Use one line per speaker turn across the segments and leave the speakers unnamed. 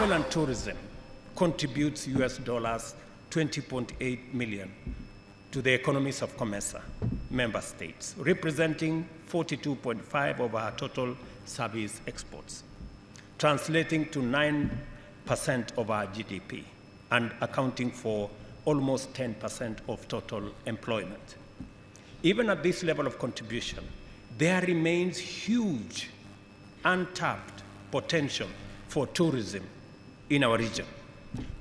travel and tourism contributes US dollars 20.8 million to the economies of COMESA member states, representing 42.5% of our total service exports, translating to 9% of our GDP and accounting for almost 10% of total employment. Even at this level of contribution, there remains huge untapped potential for tourism in our region,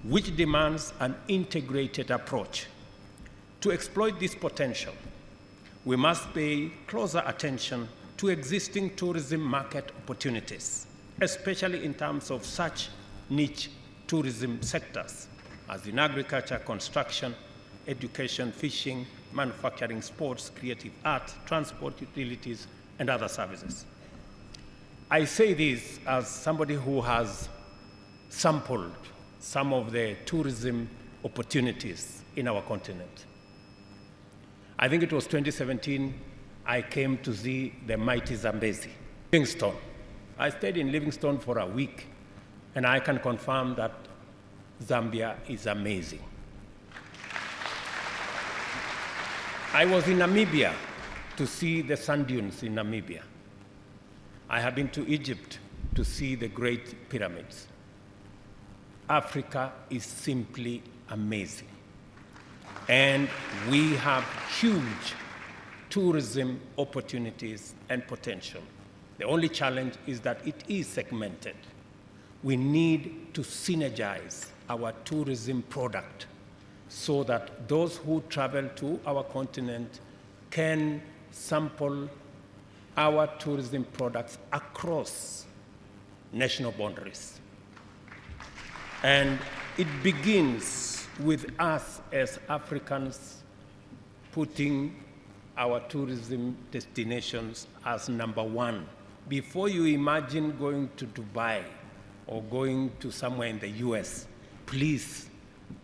which demands an integrated approach. To exploit this potential, we must pay closer attention to existing tourism market opportunities, especially in terms of such niche tourism sectors as in agriculture, construction, education, fishing, manufacturing, sports, creative art, transport, utilities, and other services. I say this as somebody who has sampled some of the tourism opportunities in our continent. I think it was 2017, I came to see the mighty Zambezi, Livingstone. I stayed in Livingstone for a week, and I can confirm that Zambia is amazing. I was in Namibia to see the sand dunes in Namibia. I have been to Egypt to see the Great Pyramids. Africa is simply amazing. And we have huge tourism opportunities and potential. The only challenge is that it is segmented. We need to synergize our tourism product so that those who travel to our continent can sample our tourism products across national boundaries. And it begins with us as Africans putting our tourism destinations as number one. Before you imagine going to Dubai or going to somewhere in the US, please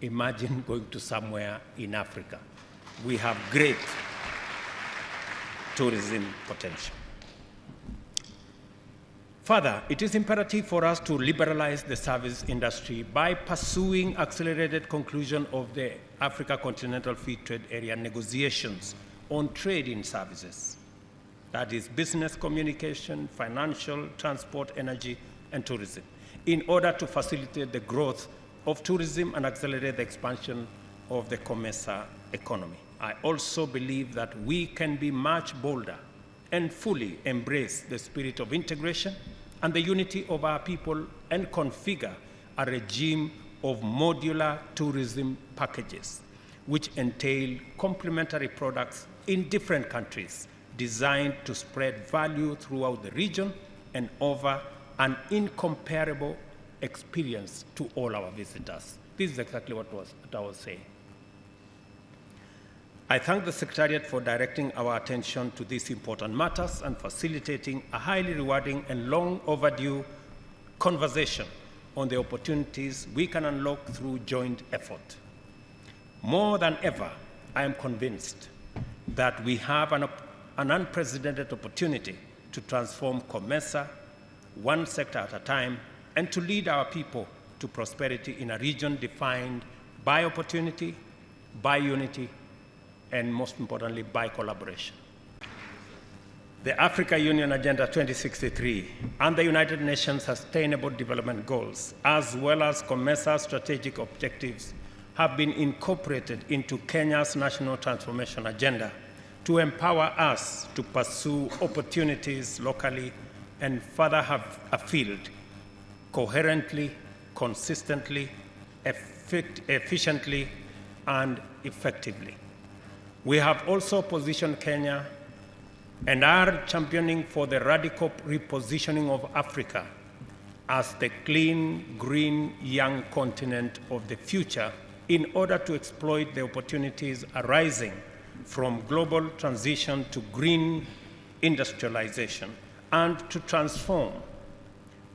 imagine going to somewhere in Africa. We have great tourism potential. Further, it is imperative for us to liberalize the service industry by pursuing accelerated conclusion of the Africa Continental Free Trade Area negotiations on trade in services. That is business, communication, financial, transport, energy, and tourism, in order to facilitate the growth of tourism and accelerate the expansion of the COMESA economy. I also believe that we can be much bolder and fully embrace the spirit of integration and the unity of our people and configure a regime of modular tourism packages, which entail complementary products in different countries designed to spread value throughout the region and offer an incomparable experience to all our visitors. This is exactly what I was saying. I thank the Secretariat for directing our attention to these important matters and facilitating a highly rewarding and long overdue conversation on the opportunities we can unlock through joint effort. More than ever, I am convinced that we have an unprecedented opportunity to transform COMESA one sector at a time and to lead our people to prosperity in a region defined by opportunity, by unity, and most importantly, by collaboration. The Africa Union Agenda 2063 and the United Nations Sustainable Development Goals, as well as COMESA's strategic objectives, have been incorporated into Kenya's National Transformation Agenda to empower us to pursue opportunities locally and further have a field coherently, consistently, efficiently, and effectively. We have also positioned Kenya and are championing for the radical repositioning of Africa as the clean, green, young continent of the future in order to exploit the opportunities arising from global transition to green industrialization and to transform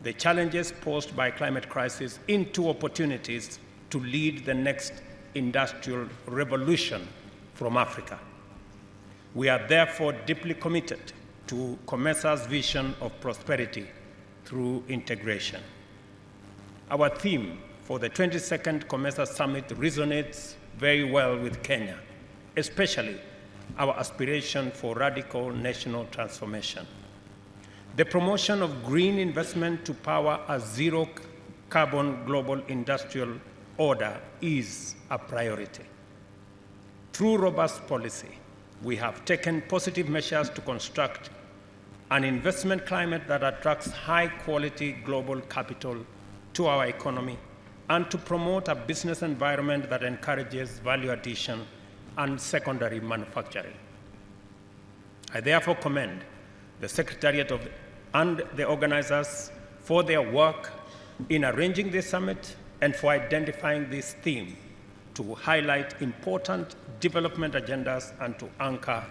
the challenges posed by climate crisis into opportunities to lead the next industrial revolution from Africa. We are therefore deeply committed to COMESA's vision of prosperity through integration. Our theme for the 22nd COMESA Summit resonates very well with Kenya, especially our aspiration for radical national transformation. The promotion of green investment to power a zero-carbon global industrial order is a priority. Through robust policy, we have taken positive measures to construct an investment climate that attracts high-quality global capital to our economy and to promote a business environment that encourages value addition and secondary manufacturing. I therefore commend the Secretariat and the organizers for their work in arranging this summit and for identifying this theme to highlight important development agendas and to anchor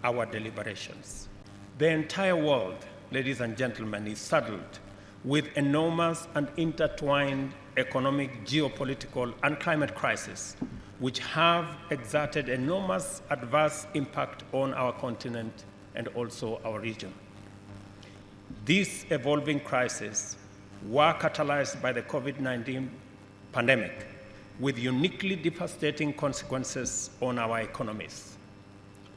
our deliberations. The entire world, ladies and gentlemen, is saddled with enormous and intertwined economic, geopolitical, and climate crises, which have exerted enormous adverse impact on our continent and also our region. These evolving crises were catalyzed by the COVID-19 pandemic, with uniquely devastating consequences on our economies.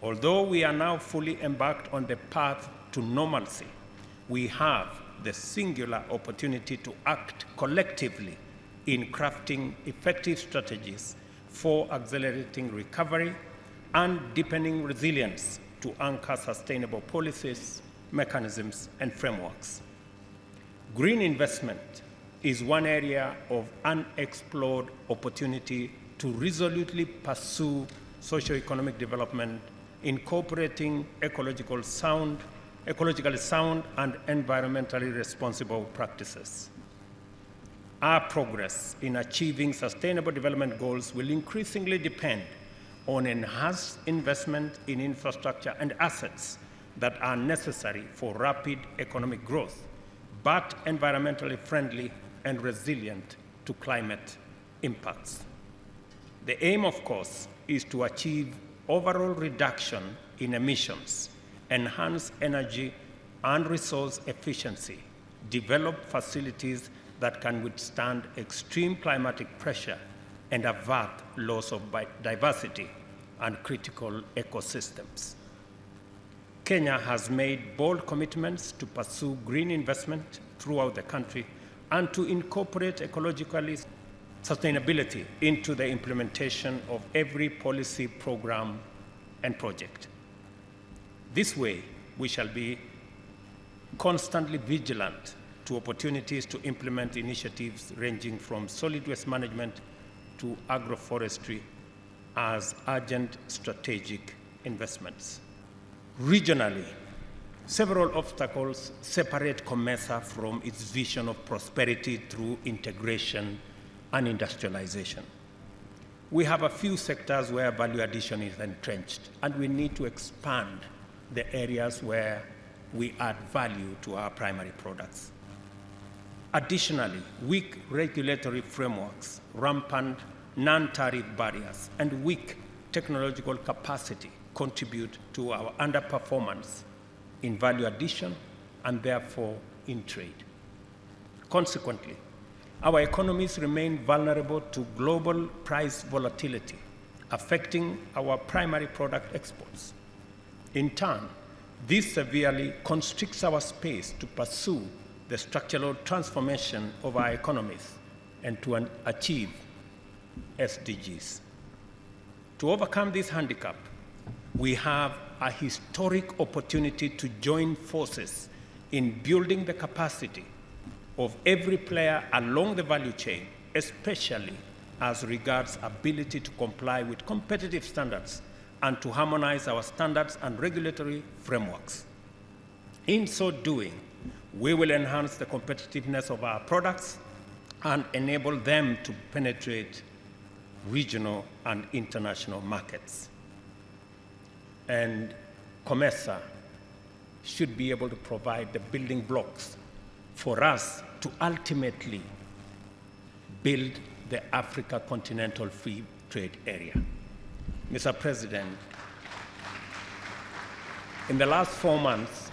Although we are now fully embarked on the path to normalcy, we have the singular opportunity to act collectively in crafting effective strategies for accelerating recovery and deepening resilience to anchor sustainable policies, mechanisms, and frameworks. Green investment is one area of unexplored opportunity to resolutely pursue socio-economic development, incorporating ecologically sound and environmentally responsible practices. Our progress in achieving sustainable development goals will increasingly depend on enhanced investment in infrastructure and assets that are necessary for rapid economic growth, but environmentally friendly and resilient to climate impacts. The aim, of course, is to achieve overall reduction in emissions, enhance energy and resource efficiency, develop facilities that can withstand extreme climatic pressure, and avert loss of biodiversity and critical ecosystems. Kenya has made bold commitments to pursue green investment throughout the country and to incorporate ecologically sustainability into the implementation of every policy program and project. This way, we shall be constantly vigilant to opportunities to implement initiatives ranging from solid waste management to agroforestry as urgent strategic investments. Regionally, several obstacles separate COMESA from its vision of prosperity through integration and industrialization. We have a few sectors where value addition is entrenched, and we need to expand the areas where we add value to our primary products. Additionally, weak regulatory frameworks, rampant non-tariff barriers, and weak technological capacity contribute to our underperformance in value addition and therefore in trade. Consequently, our economies remain vulnerable to global price volatility, affecting our primary product exports. In turn, this severely constricts our space to pursue the structural transformation of our economies and to achieve SDGs. To overcome this handicap, we have a historic opportunity to join forces in building the capacity of every player along the value chain, especially as regards ability to comply with competitive standards and to harmonize our standards and regulatory frameworks. In so doing, we will enhance the competitiveness of our products and enable them to penetrate regional and international markets. And COMESA should be able to provide the building blocks for us to ultimately build the Africa Continental Free Trade Area. Mr. President, in the last 4 months,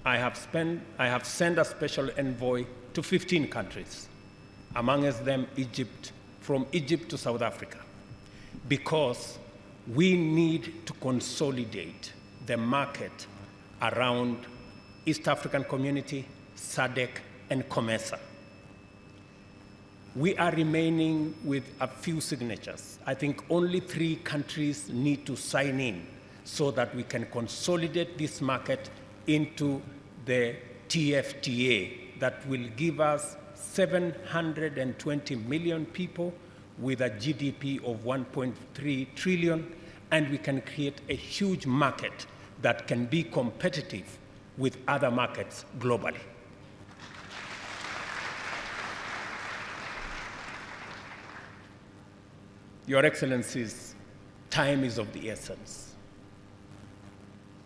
I have sent a special envoy to 15 countries amongst them Egypt, from Egypt to South Africa, because we need to consolidate the market around East African Community, SADC, and COMESA. We are remaining with a few signatures. I think only 3 countries need to sign in so that we can consolidate this market into the TFTA that will give us 720 million people with a GDP of 1.3 trillion, and we can create a huge market that can be competitive with other markets globally. Your Excellencies, time is of the essence.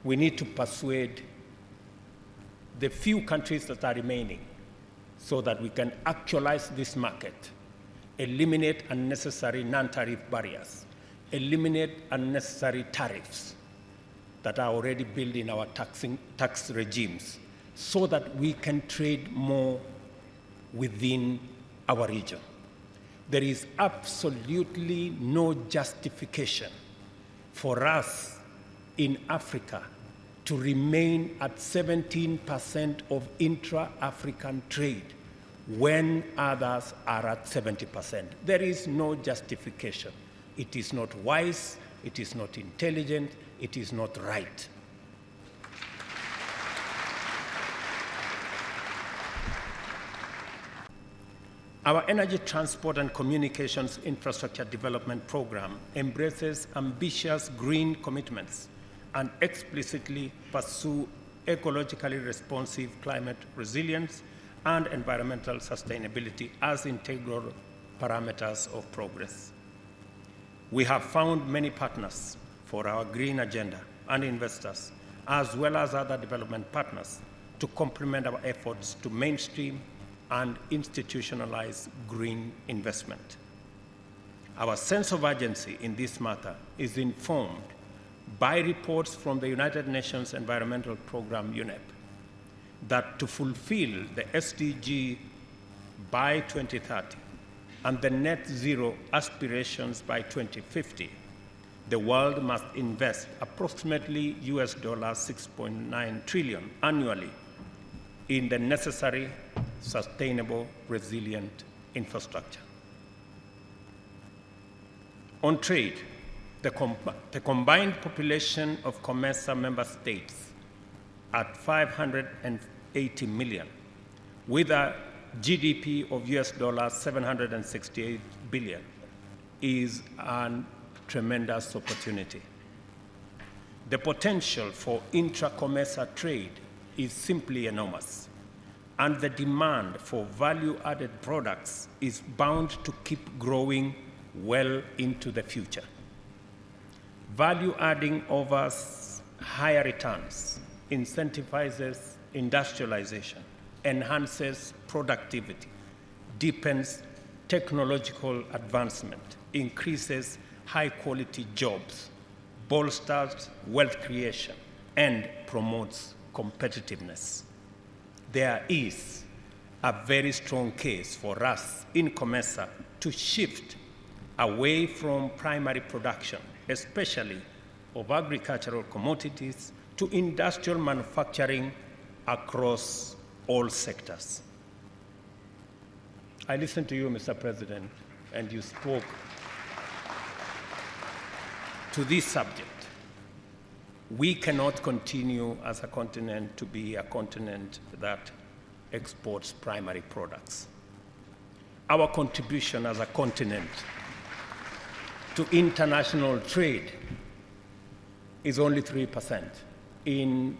We need to persuade the few countries that are remaining so that we can actualize this market, eliminate unnecessary non-tariff barriers, eliminate unnecessary tariffs that are already built in our tax regimes, so that we can trade more within our region. There is absolutely no justification for us in Africa to remain at 17% of intra-African trade when others are at 70%. There is no justification. It is not wise, it is not intelligent, it is not right. Our Energy Transport and Communications Infrastructure Development Program embraces ambitious green commitments and explicitly pursue ecologically responsive climate resilience and environmental sustainability as integral parameters of progress. We have found many partners for our green agenda and investors, as well as other development partners, to complement our efforts to mainstream and institutionalize green investment. Our sense of urgency in this matter is informed by reports from the United Nations Environmental Programme, UNEP, that to fulfill the SDG by 2030 and the net zero aspirations by 2050, the world must invest approximately US $6.9 trillion annually in the necessary, sustainable, resilient infrastructure. On trade, the combined population of COMESA member states at 580 million, with a GDP of US $768 billion, is a tremendous opportunity. The potential for intra-COMESA trade is simply enormous, and the demand for value-added products is bound to keep growing well into the future. Value-adding offers higher returns, incentivizes industrialization, enhances productivity, deepens technological advancement, increases high-quality jobs, bolsters wealth creation, and promotes competitiveness. There is a very strong case for us in COMESA to shift away from primary production, especially of agricultural commodities, to industrial manufacturing across all sectors. I listened to you, Mr. President, and you spoke to this subject. We cannot continue as a continent to be a continent that exports primary products. Our contribution as a continent to international trade is only 3%, in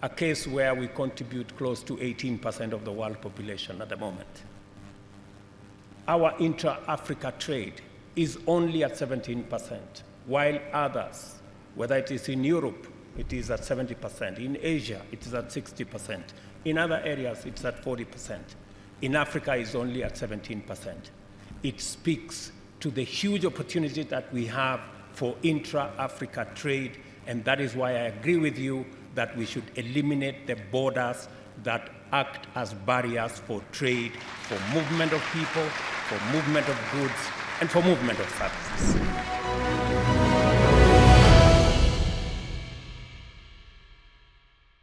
a case where we contribute close to 18% of the world population at the moment. Our intra-Africa trade is only at 17%, while others, whether it is in Europe, it is at 70%. In Asia, it is at 60%. In other areas, it's at 40%. In Africa, it's only at 17%. It speaks to the huge opportunity that we have for intra-Africa trade, and that is why I agree with you that we should eliminate the borders that act as barriers for trade, for movement of people, for movement of goods, and for movement of services.